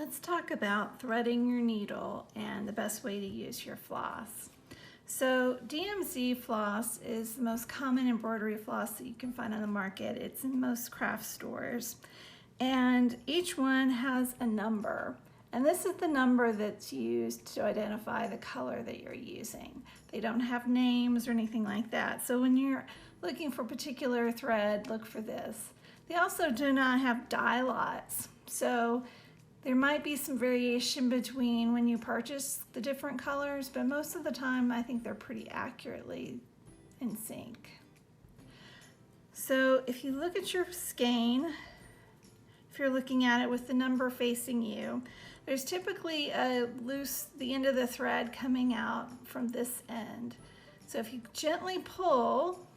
Let's talk about threading your needle and the best way to use your floss. So DMC floss is the most common embroidery floss that you can find on the market. It's in most craft stores. And each one has a number. And this is the number that's used to identify the color that you're using. They don't have names or anything like that. So when you're looking for a particular thread, look for this. They also do not have dye lots. So there might be some variation between when you purchase the different colors, but most of the time I think they're pretty accurately in sync. So if you look at your skein, if you're looking at it with the number facing you, there's typically the end of the thread coming out from this end. So if you gently pull,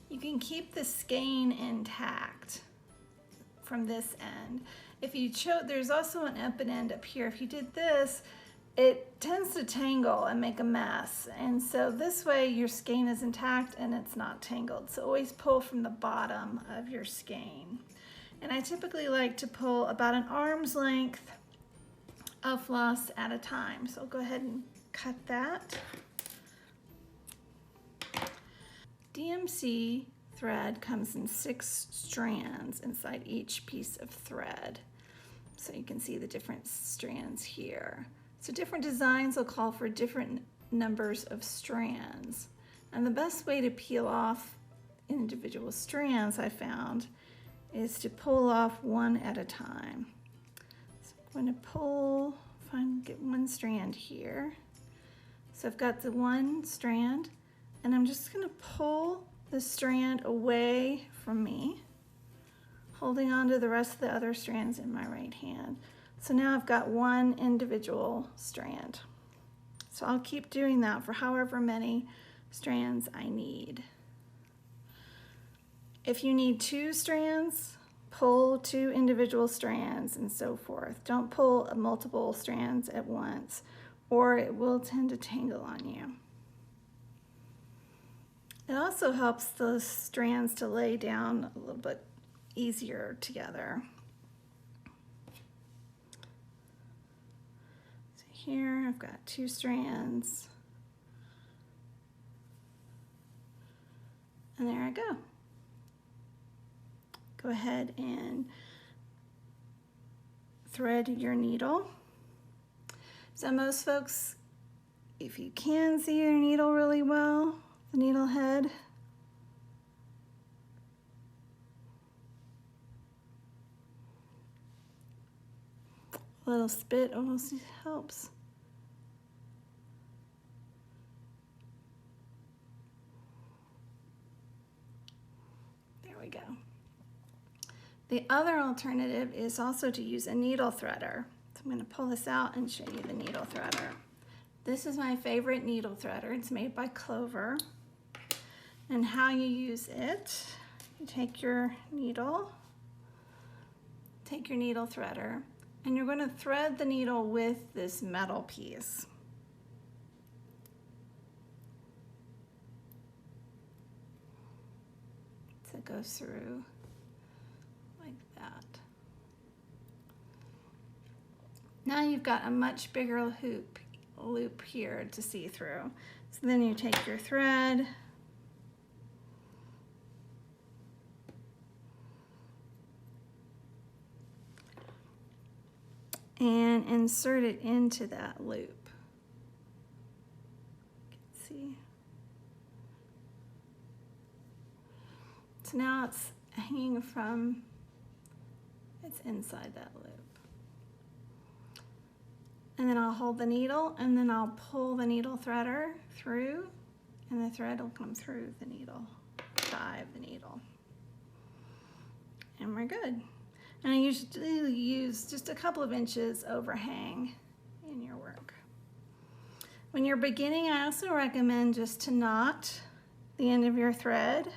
you can keep the skein intact from this end. If you there's also an up and end up here. If you did this, it tends to tangle and make a mess. And so this way your skein is intact and it's not tangled. So always pull from the bottom of your skein. And I typically like to pull about an arm's length of floss at a time. So I'll go ahead and cut that. DMC thread comes in 6 strands inside each piece of thread. So you can see the different strands here. So different designs will call for different numbers of strands. And the best way to peel off individual strands, I found, is to pull off one at a time. So I'm going to pull, get one strand here. So I've got the one strand, and I'm just going to pull the strand away from me, holding on to the rest of the other strands in my right hand. So now I've got one individual strand. So I'll keep doing that for however many strands I need. If you need 2 strands, pull 2 individual strands and so forth. Don't pull multiple strands at once, or it will tend to tangle on you. It also helps those strands to lay down a little bit easier together. So here I've got 2 strands. And there I go. Go ahead and thread your needle. So most folks, if you can see your needle really well, the needle head, a little spit almost helps. There we go. The other alternative is also to use a needle threader. So I'm going to pull this out and show you the needle threader. This is my favorite needle threader. It's made by Clover. And how you use it, you take your needle, take your needle threader, and you're going to thread the needle with this metal piece. So it goes through like that. Now you've got a much bigger loop here to see through. So then you take your thread, and insert it into that loop. You can see. So now it's hanging from, it's inside that loop. And then I'll hold the needle, and then I'll pull the needle threader through, and the thread will come through the needle, side of the needle. And we're good. And I usually use just a couple of inches overhang in your work. When you're beginning, I also recommend just to knot the end of your thread.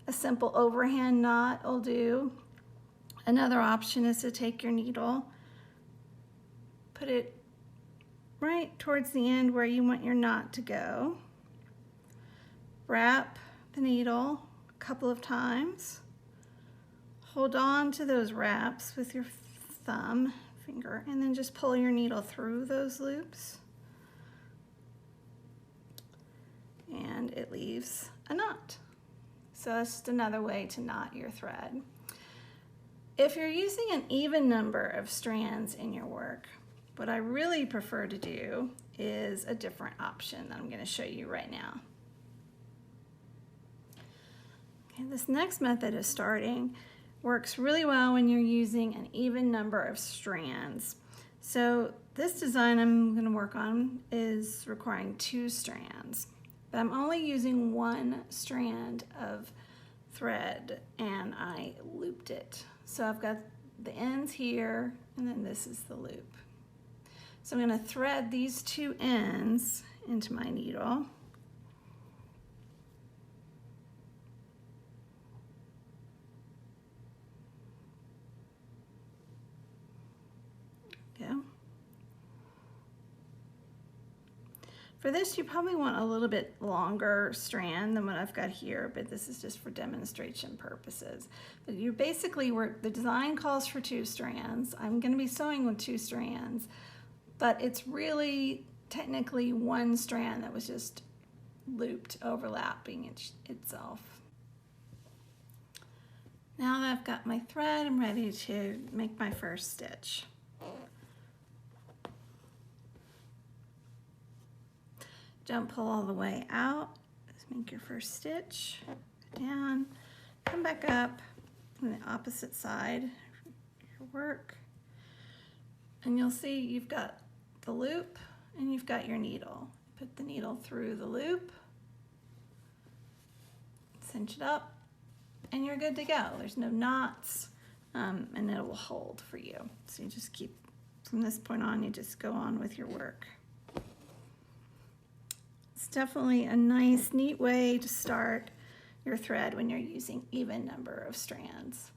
A simple overhand knot will do. Another option is to take your needle, put it right towards the end where you want your knot to go. Wrap the needle a couple of times. Hold on to those wraps with your thumb finger, and then just pull your needle through those loops. And it leaves a knot. So that's just another way to knot your thread. If you're using an even number of strands in your work, what I really prefer to do is a different option that I'm going to show you right now. Okay, this next method of starting works really well when you're using an even number of strands. So this design I'm going to work on is requiring 2 strands, but I'm only using 1 strand of thread and I looped it. So I've got the ends here and then this is the loop. So I'm going to thread these 2 ends into my needle. For this, you probably want a little bit longer strand than what I've got here, but this is just for demonstration purposes. But you basically work, the design calls for 2 strands. I'm going to be sewing with 2 strands, but it's really technically 1 strand that was just looped, overlapping itself. Now that I've got my thread, I'm ready to make my first stitch. Don't pull all the way out. Just make your first stitch. Go down, come back up on the opposite side of your work. And you'll see you've got the loop and you've got your needle. Put the needle through the loop, cinch it up, and you're good to go. There's no knots, and it will hold for you. So you just keep, from this point on, you just go on with your work. It's definitely a nice, neat way to start your thread when you're using even number of strands.